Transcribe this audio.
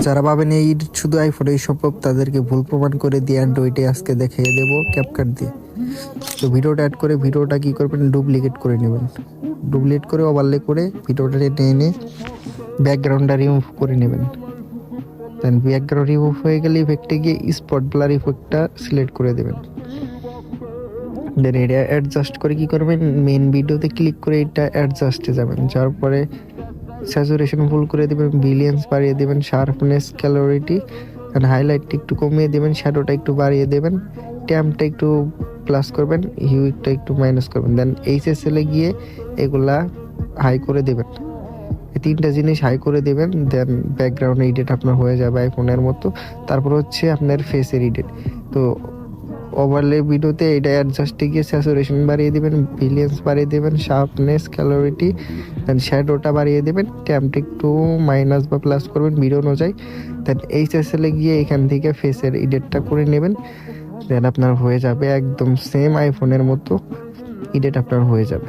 যারা ভাবেন এই শুধু আইফোনেই সম্ভব তাদেরকে ভুল প্রমাণ করে দিয়ে অ্যান্ড্রয়েডে আজকে দেখিয়ে দেবো ক্যাপকাট দিয়ে। তো ভিডিওটা অ্যাড করে ভিডিওটা কি করবেন, ডুপ্লিকেট করে নেবেন। ডুপ্লিকেট করে ওভারলে করে ভিডিওটা টেনে এনে ব্যাকগ্রাউন্ডটা রিমুভ করে নেবেন। দেন ব্যাকগ্রাউন্ড রিমুভ হয়ে গেলে ইফেক্টে গিয়ে স্পট ব্লার ইফেক্টটা সিলেক্ট করে দেবেন। দেন এটা অ্যাডজাস্ট করে কি করবেন, মেন ভিডিওতে ক্লিক করে এটা অ্যাডজাস্টে যাবেন। যাওয়ার পরে স্যাচুরেশন ফুল করে দেবেন, বিলিয়েন্স বাড়িয়ে দেবেন, শার্পনেস ক্যালোরিটি অ্যান্ড হাইলাইটটা একটু কমিয়ে দেবেন, শ্যাডোটা একটু বাড়িয়ে দেবেন, ট্যাম্পটা একটু প্লাস করবেন, হিউইকটা একটু মাইনাস করবেন। দেন এইচএসএলে গিয়ে এগুলা হাই করে দেবেন। এই তিনটা জিনিস হাই করে দেবেন। দেন ব্যাকগ্রাউন্ড এডিট আপনার হয়ে যাবে আইফোনের মতো। তারপর হচ্ছে আপনার ফেসের এডিট। তো ওভারলে ভিডিওতে এটা অ্যাডজাস্টে গিয়ে স্যাচুরেশন বাড়িয়ে দেবেন, বিলিয়েন্স বাড়িয়ে দেবেন, শার্পনেস ক্যালোরিটি দেন শ্যাডোটা বাড়িয়ে দেবেন, ট্যাম্পটা একটু মাইনাস বা প্লাস করবেন ভিডিও অনুযায়ী। দেন এইচএসএলে গিয়ে এখান থেকে ফেসের এডিটটা করে নেবেন। দেন আপনার হয়ে যাবে একদম সেম আইফোনের মতো এডিট আপনার হয়ে যাবে।